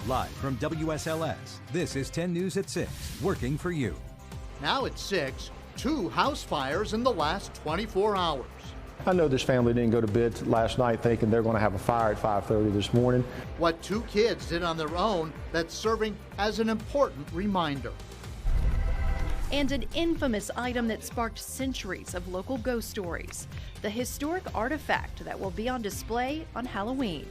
Live from WSLS, this is 10 News at 6, working for you. Now at 6, 2 house fires in the last 24 hours. I know this family didn't go to bed last night thinking they're going to have a fire at 5:30 this morning. What 2 kids did on their own that's serving as an important reminder. And an infamous item that sparked centuries of local ghost stories. The historic artifact that will be on display on Halloween.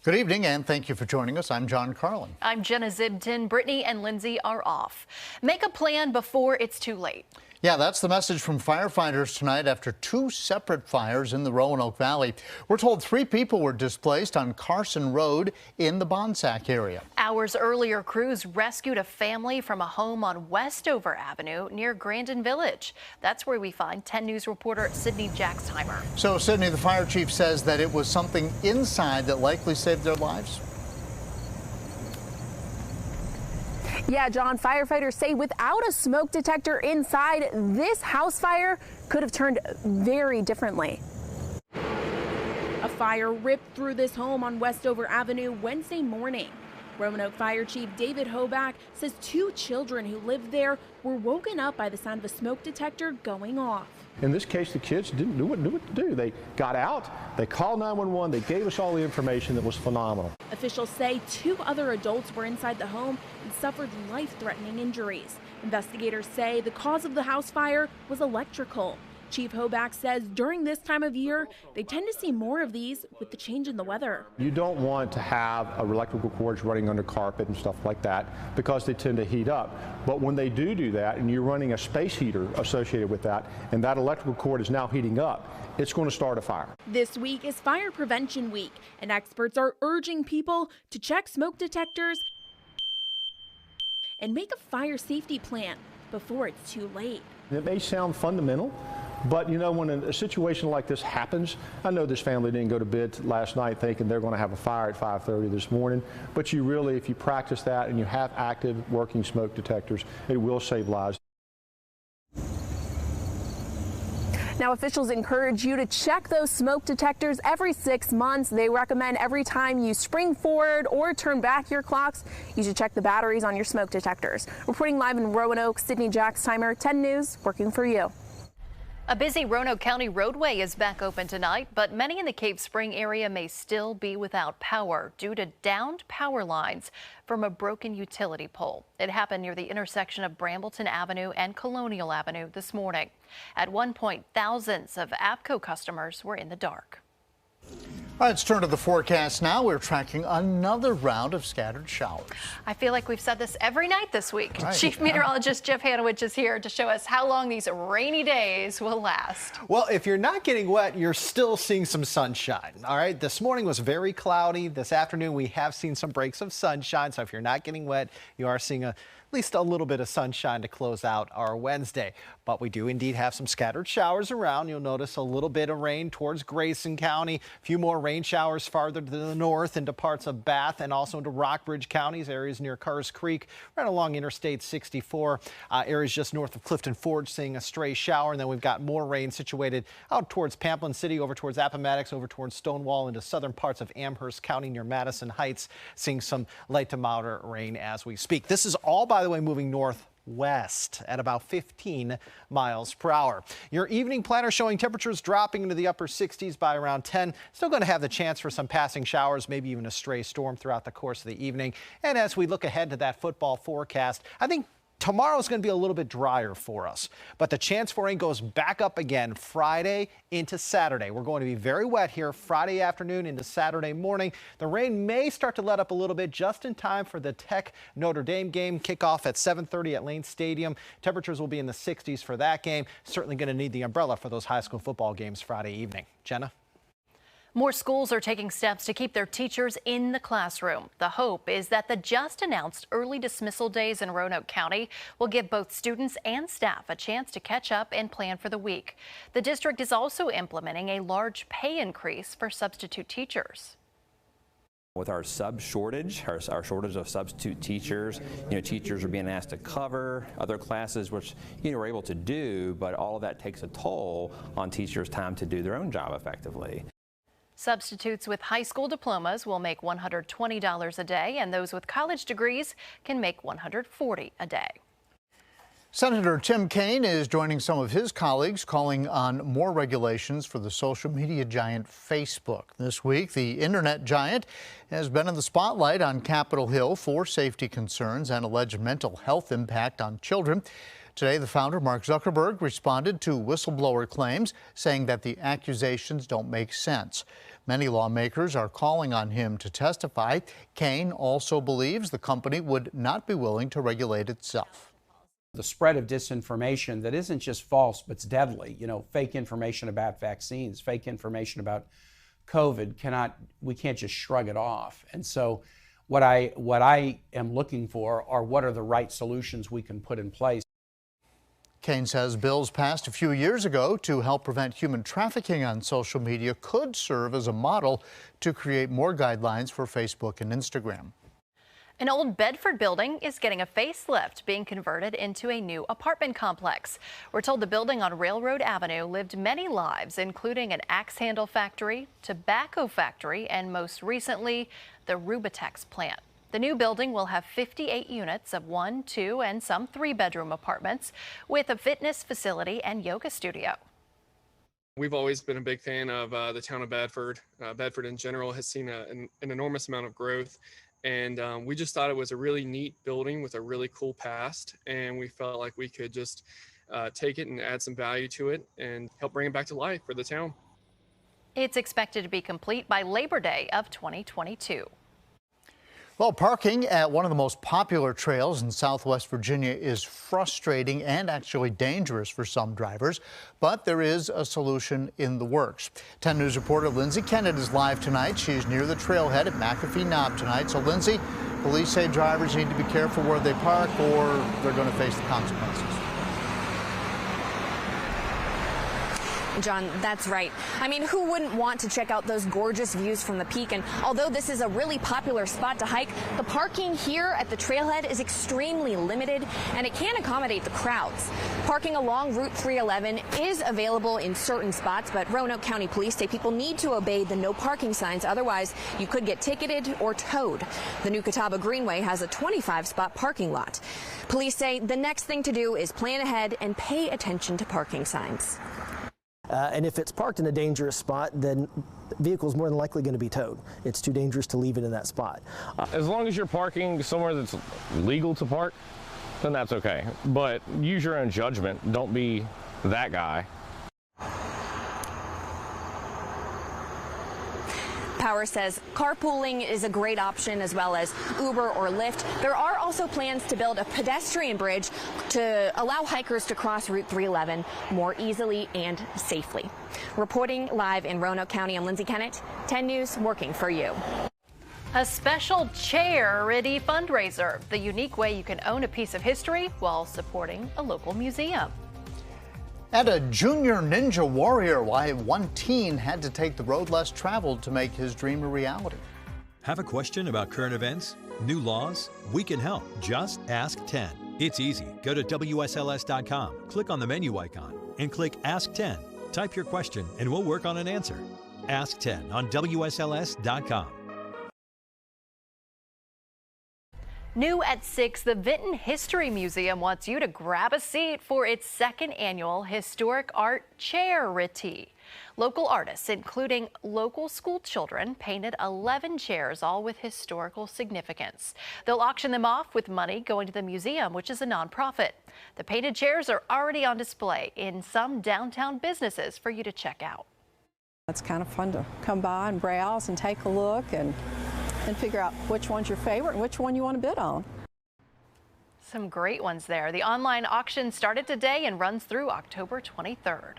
Good evening, and thank you for joining us. I'm John Carlin. I'm Jenna Zibton. Brittany and Lindsay are off. Make a plan before it's too late. Yeah, that's the message from firefighters tonight after 2 separate fires in the Roanoke Valley. We're told 3 people were displaced on Carson Road in the Bonsack area. Hours earlier, crews rescued a family from a home on Westover Avenue near Grandin Village. That's where we find 10 News reporter Sydney Jacksheimer. So, Sydney, the fire chief says that it was something inside that likely saved their lives. Yeah, John, firefighters say without a smoke detector inside, this house fire could have turned very differently. A fire ripped through this home on Westover Avenue Wednesday morning. Roanoke Fire Chief David Hoback says 2 children who lived there were woken up by the sound of a smoke detector going off. In this case, the kids didn't know what to do. They got out, they called 911, they gave us all the information that was phenomenal. Officials say 2 other adults were inside the home and suffered life-threatening injuries. Investigators say the cause of the house fire was electrical. Chief Hoback says during this time of year, they tend to see more of these with the change in the weather. You don't want to have electrical cords running under carpet and stuff like that because they tend to heat up. But when they do that and you're running a space heater associated with that and that electrical cord is now heating up, it's going to start a fire. This week is Fire Prevention Week, and experts are urging people to check smoke detectors and make a fire safety plan before it's too late. It may sound fundamental, but you know, when a situation like this happens, I know this family didn't go to bed last night thinking they're going to have a fire at 5:30 this morning, but you really, if you practice that and you have active working smoke detectors, it will save lives. Now, officials encourage you to check those smoke detectors every 6 months. They recommend every time you spring forward or turn back your clocks, you should check the batteries on your smoke detectors. Reporting live in Roanoke, Sydney Jacksheimer, 10 News, working for you. A busy Roanoke County roadway is back open tonight, but many in the Cave Spring area may still be without power due to downed power lines from a broken utility pole. It happened near the intersection of Brambleton Avenue and Colonial Avenue this morning. At one point, thousands of APCO customers were in the dark. All right, let's turn to the forecast now. We're tracking another round of scattered showers. I feel like we've said this every night this week. Right. Chief Meteorologist Jeff Hanowich is here to show us how long these rainy days will last. Well, if you're not getting wet, you're still seeing some sunshine. All right, this morning was very cloudy. This afternoon, we have seen some breaks of sunshine. So if you're not getting wet, you are seeing at least a little bit of sunshine to close out our Wednesday. But we do indeed have some scattered showers around. You'll notice a little bit of rain towards Grayson County, a few more rain showers farther to the north into parts of Bath and also into Rockbridge counties, areas near Carrs Creek, right along Interstate 64, areas just north of Clifton Forge seeing a stray shower. And then we've got more rain situated out towards Pamplin City, over towards Appomattox, over towards Stonewall, into southern parts of Amherst County near Madison Heights, seeing some light to moderate rain as we speak. This is all, by the way, moving northwest at about 15 miles per hour. Your evening planner showing temperatures dropping into the upper 60s by around 10. Still going to have the chance for some passing showers, maybe even a stray storm throughout the course of the evening. And as we look ahead to that football forecast, I think tomorrow is going to be a little bit drier for us, but the chance for rain goes back up again Friday into Saturday. We're going to be very wet here Friday afternoon into Saturday morning. The rain may start to let up a little bit just in time for the Tech Notre Dame game kickoff at 7:30 at Lane Stadium. Temperatures will be in the 60s for that game. Certainly going to need the umbrella for those high school football games Friday evening. Jenna? More schools are taking steps to keep their teachers in the classroom. The hope is that the just announced early dismissal days in Roanoke County will give both students and staff a chance to catch up and plan for the week. The district is also implementing a large pay increase for substitute teachers. With our sub shortage, our shortage of substitute teachers, teachers are being asked to cover other classes, which we're able to do, but all of that takes a toll on teachers' time to do their own job effectively. Substitutes with high school diplomas will make $120 a day, and those with college degrees can make $140 a day. Senator Tim Kaine is joining some of his colleagues calling on more regulations for the social media giant Facebook. This week, the internet giant has been in the spotlight on Capitol Hill for safety concerns and alleged mental health impact on children. Today, the founder, Mark Zuckerberg, responded to whistleblower claims, saying that the accusations don't make sense. Many lawmakers are calling on him to testify. Kaine also believes the company would not be willing to regulate itself. The spread of disinformation that isn't just false, but it's deadly. Fake information about vaccines, fake information about COVID, we can't just shrug it off. And so what I am looking for are what are the right solutions we can put in place. Kaine says bills passed a few years ago to help prevent human trafficking on social media could serve as a model to create more guidelines for Facebook and Instagram. An old Bedford building is getting a facelift, being converted into a new apartment complex. We're told the building on Railroad Avenue lived many lives, including an axe handle factory, tobacco factory, and most recently, the Rubitex plant. The new building will have 58 units of 1, 2, and some 3-bedroom apartments with a fitness facility and yoga studio. We've always been a big fan of the town of Bedford. Bedford in general has seen an enormous amount of growth. And we just thought it was a really neat building with a really cool past. And we felt like we could just take it and add some value to it and help bring it back to life for the town. It's expected to be complete by Labor Day of 2022. Well, parking at one of the most popular trails in Southwest Virginia is frustrating and actually dangerous for some drivers, but there is a solution in the works. 10 News reporter Lindsay Kennett is live tonight. She's near the trailhead at McAfee Knob tonight. So, Lindsay, police say drivers need to be careful where they park or they're going to face the consequences. John, that's right. I mean, who wouldn't want to check out those gorgeous views from the peak? And although this is a really popular spot to hike, the parking here at the trailhead is extremely limited, and it can't accommodate the crowds. Parking along Route 311 is available in certain spots, but Roanoke County Police say people need to obey the no parking signs. Otherwise, you could get ticketed or towed. The new Catawba Greenway has a 25-spot parking lot. Police say the next thing to do is plan ahead and pay attention to parking signs. And if it's parked in a dangerous spot, then the vehicle is more than likely going to be towed. It's too dangerous to leave it in that spot. As long as you're parking somewhere that's legal to park, then that's okay. But use your own judgment. Don't be that guy. Power says carpooling is a great option, as well as Uber or Lyft. There are also plans to build a pedestrian bridge to allow hikers to cross Route 311 more easily and safely. Reporting live in Roanoke County, I'm Lindsay Kennett, 10 News, working for you. A special charity fundraiser, the unique way you can own a piece of history while supporting a local museum. And a junior ninja warrior, why one teen had to take the road less traveled to make his dream a reality. Have a question about current events, new laws? We can help. Just ask 10. It's easy. Go to WSLS.com, click on the menu icon, and click Ask 10. Type your question, and we'll work on an answer. Ask 10 on WSLS.com. New at 6, the Vinton History Museum wants you to grab a seat for its second annual Historic Art Charity. Local artists, including local school children, painted 11 chairs, all with historical significance. They'll auction them off with money going to the museum, which is a nonprofit. The painted chairs are already on display in some downtown businesses for you to check out. It's kind of fun to come by and browse and take a look and figure out which one's your favorite and which one you want to bid on. Some great ones there. The online auction started today and runs through October 23rd.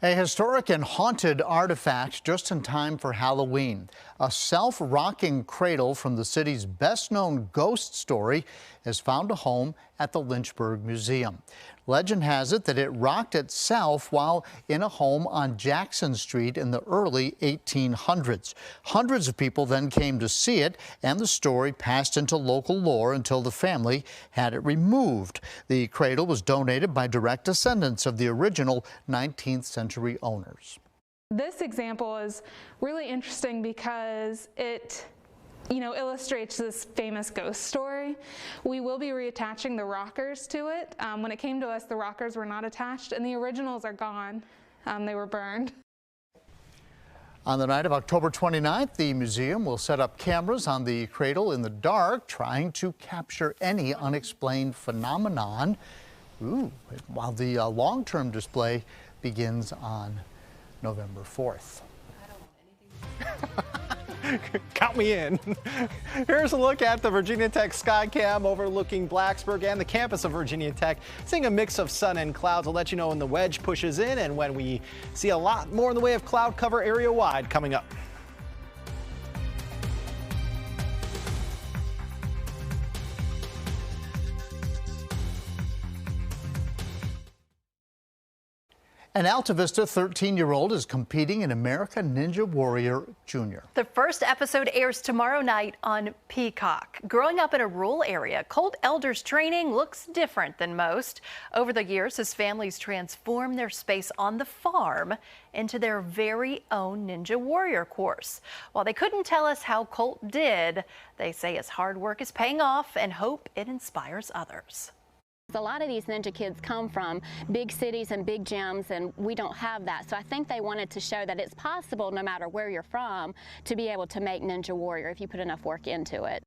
A historic and haunted artifact just in time for Halloween. A self-rocking cradle from the city's best-known ghost story has found a home at the Lynchburg Museum. Legend has it that it rocked itself while in a home on Jackson Street in the early 1800s. Hundreds of people then came to see it, and the story passed into local lore until the family had it removed. The cradle was donated by direct descendants of the original 19th century owners. This example is really interesting because it illustrates this famous ghost story. We will be reattaching the rockers to it. When it came to us, the rockers were not attached, and the originals are gone. They were burned. On the night of October 29th, the museum will set up cameras on the cradle in the dark, trying to capture any unexplained phenomenon. While the long-term display begins on November 4th. Count me in. Here's a look at the Virginia Tech Skycam overlooking Blacksburg and the campus of Virginia Tech. Seeing a mix of sun and clouds. I'll let you know when the wedge pushes in and when we see a lot more in the way of cloud cover area-wide coming up. An Alta Vista 13-year-old is competing in American Ninja Warrior Junior. The first episode airs tomorrow night on Peacock. Growing up in a rural area, Colt Elder's training looks different than most. Over the years, his family's transformed their space on the farm into their very own Ninja Warrior course. While they couldn't tell us how Colt did, they say his hard work is paying off and hope it inspires others. A lot of these ninja kids come from big cities and big gyms, and we don't have that. So I think they wanted to show that it's possible, no matter where you're from, to be able to make Ninja Warrior if you put enough work into it.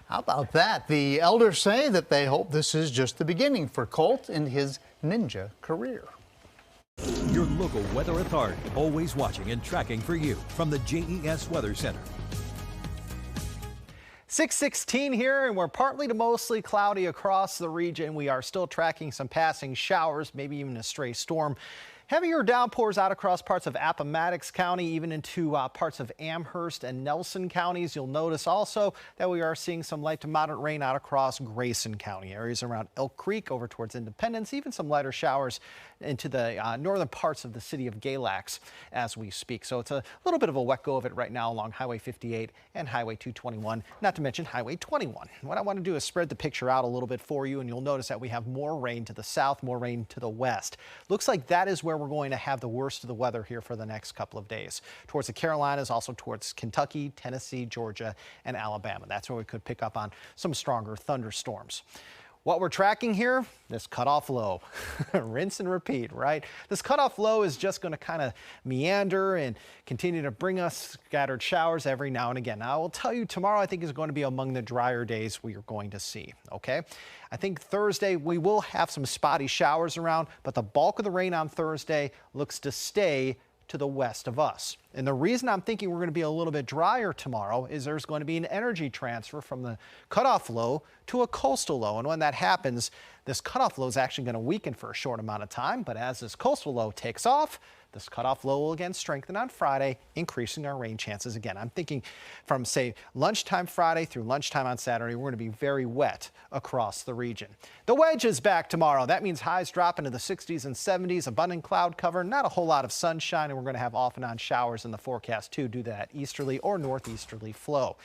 How about that? The elders say that they hope this is just the beginning for Colt in his ninja career. Your local weather authority, always watching and tracking for you from the JES Weather Center. 6:16 here, and we're partly to mostly cloudy across the region. We are still tracking some passing showers, maybe even a stray storm. Heavier downpours out across parts of Appomattox County, even into parts of Amherst and Nelson counties. You'll notice also that we are seeing some light to moderate rain out across Grayson County, areas around Elk Creek over towards Independence, even some lighter showers into the northern parts of the city of Galax as we speak. So it's a little bit of a wet go of it right now along Highway 58 and Highway 221, not to mention Highway 21. What I want to do is spread the picture out a little bit for you, and you'll notice that we have more rain to the south, more rain to the west. Looks like that is where we're going to have the worst of the weather here for the next couple of days. Towards the Carolinas, also towards Kentucky, Tennessee, Georgia, and Alabama. That's where we could pick up on some stronger thunderstorms. What we're tracking here, this cutoff low. Rinse and repeat, right? This cutoff low is just going to kind of meander and continue to bring us scattered showers every now and again. Now, I will tell you, tomorrow I think is going to be among the drier days we are going to see, okay? I think Thursday we will have some spotty showers around, but the bulk of the rain on Thursday looks to stay to the west of us. And the reason I'm thinking we're going to be a little bit drier tomorrow is there's going to be an energy transfer from the cutoff low to a coastal low. And when that happens, this cutoff low is actually going to weaken for a short amount of time. But as this coastal low takes off, this cutoff low will again strengthen on Friday, increasing our rain chances again. I'm thinking from, say, lunchtime Friday through lunchtime on Saturday, we're going to be very wet across the region. The wedge is back tomorrow. That means highs drop into the 60s and 70s, abundant cloud cover, not a whole lot of sunshine, and we're going to have off and on showers in the forecast too, due to that easterly or northeasterly flow.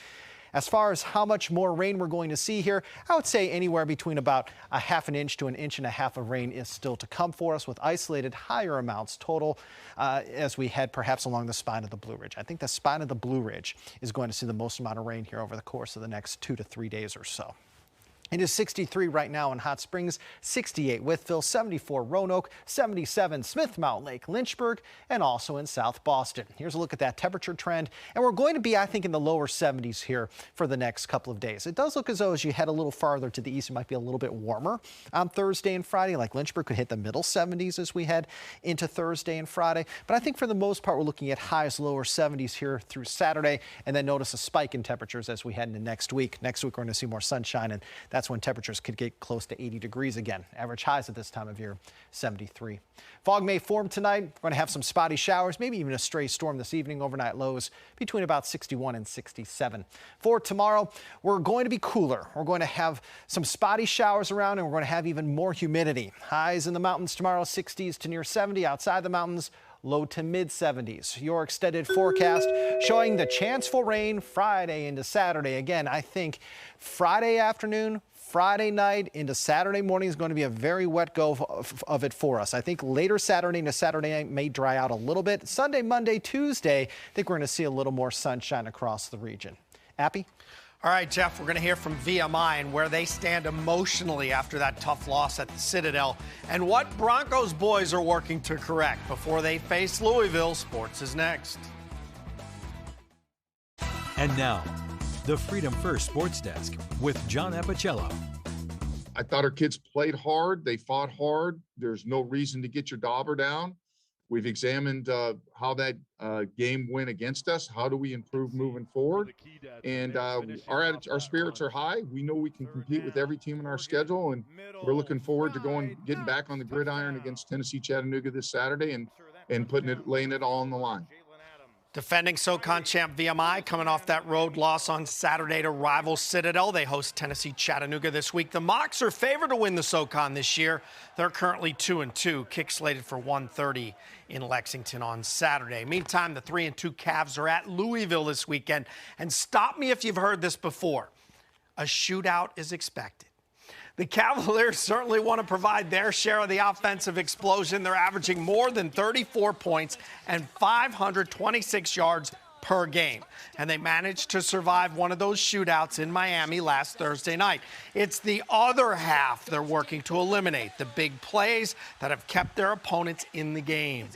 As far as how much more rain we're going to see here, I would say anywhere between about a ½ inch to 1.5 inches of rain is still to come for us, with isolated higher amounts total as we head perhaps along the spine of the Blue Ridge. I think the spine of the Blue Ridge is going to see the most amount of rain here over the course of the next 2 to 3 days or so. It is 63 right now in Hot Springs, 68 Wytheville, 74 Roanoke, 77 Smith Mountain Lake, Lynchburg, and also in South Boston. Here's a look at that temperature trend, and we're going to be, I think, in the lower 70s here for the next couple of days. It does look as though as you head a little farther to the east, it might be a little bit warmer on Thursday and Friday. Like Lynchburg could hit the middle 70s as we head into Thursday and Friday. But I think for the most part, we're looking at highs lower 70s here through Saturday, and then notice a spike in temperatures as we head into next week. Next week, we're going to see more sunshine, and that's when temperatures could get close to 80 degrees again. Average highs at this time of year, 73. Fog may form tonight. We're going to have some spotty showers, maybe even a stray storm this evening. Overnight lows between about 61 and 67. For tomorrow, we're going to be cooler. We're going to have some spotty showers around, and we're going to have even more humidity. Highs in the mountains tomorrow, 60s to near 70. Outside the mountains, low to mid 70s. Your extended forecast showing the chance for rain Friday into Saturday. Again, I think Friday afternoon, Friday night into Saturday morning is going to be a very wet go of it for us. I think later Saturday into Saturday night may dry out a little bit. Sunday, Monday, Tuesday, I think we're going to see a little more sunshine across the region. Appy? All right, Jeff, we're going to hear from VMI and where they stand emotionally after that tough loss at the Citadel and what Broncos boys are working to correct before they face Louisville. Sports is next. And now, the Freedom First Sports Desk with John Appicello. I thought our kids played hard. They fought hard. There's no reason to get your dauber down. We've examined how that game went against us. How do we improve moving forward? And our spirits are high. We know we can compete with every team in our schedule, and we're looking forward to getting back on the gridiron against Tennessee Chattanooga this Saturday and laying it all on the line. Defending SoCon champ VMI coming off that road loss on Saturday to rival Citadel. They host Tennessee Chattanooga this week. The Mocs are favored to win the SoCon this year. They're currently 2-2. Kick slated for 1:30 in Lexington on Saturday. Meantime, the 3-2 Cavs are at Louisville this weekend. And stop me if you've heard this before. A shootout is expected. The Cavaliers certainly want to provide their share of the offensive explosion. They're averaging more than 34 points and 526 yards per game. And they managed to survive one of those shootouts in Miami last Thursday night. It's the other half they're working to eliminate, the big plays that have kept their opponents in the game.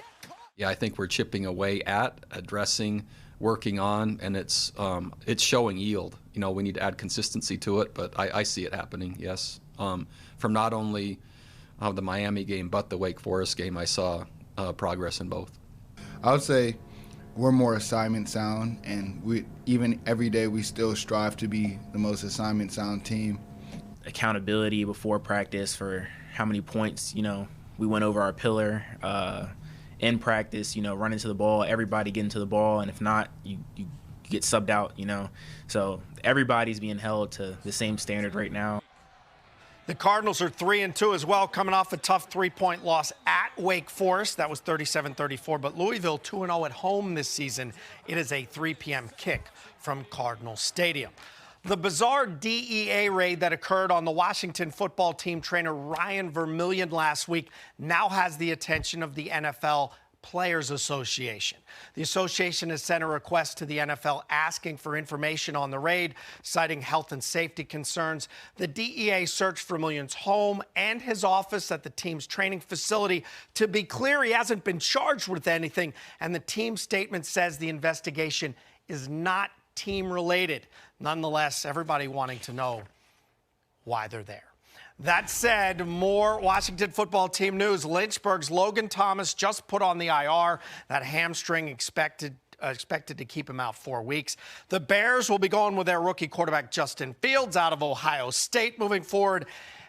Yeah, I think we're chipping away at, addressing, working on, and it's showing yield. You know, we need to add consistency to it, but I see it happening, yes. From not only the Miami game, but the Wake Forest game, I saw progress in both. I would say we're more assignment sound, and even every day we still strive to be the most assignment sound team. Accountability before practice for how many points, we went over our pillar. In practice, running to the ball, everybody getting to the ball, and if not, you get subbed out, So everybody's being held to the same standard right now. The Cardinals are 3-2 as well, coming off a tough 3-point loss at Wake Forest. That was 37-34, but Louisville 2-0 at home this season. It is a 3 p.m. kick from Cardinal Stadium. The bizarre DEA raid that occurred on the Washington football team trainer Ryan Vermillion last week now has the attention of the NFL Players Association. The association has sent a request to the NFL asking for information on the raid, citing health and safety concerns. The DEA searched Vermillion's home and his office at the team's training facility. To be clear, he hasn't been charged with anything, and the team statement says the investigation is not team-related. Nonetheless, everybody wanting to know why they're there. That said, more Washington football team news. Lynchburg's Logan Thomas just put on the IR. That hamstring expected to keep him out 4 weeks. The Bears will be going with their rookie quarterback Justin Fields out of Ohio State moving forward.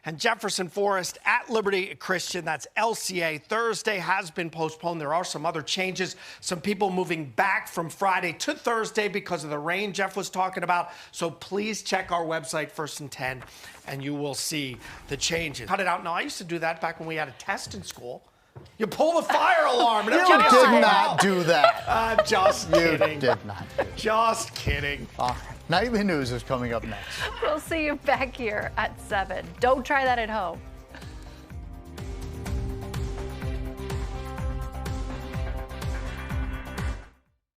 And Jefferson Forest at Liberty Christian, that's LCA, Thursday has been postponed. There are some other changes. Some people moving back from Friday to Thursday because of the rain Jeff was talking about. So please check our website, First and 10, and you will see the changes. Cut it out. No, I used to do that back when we had a test in school. You pull the fire alarm. And you did not do that. Just kidding. You did not. Just kidding. Nightly news is coming up next. We'll see you back here at 7. Don't try that at home.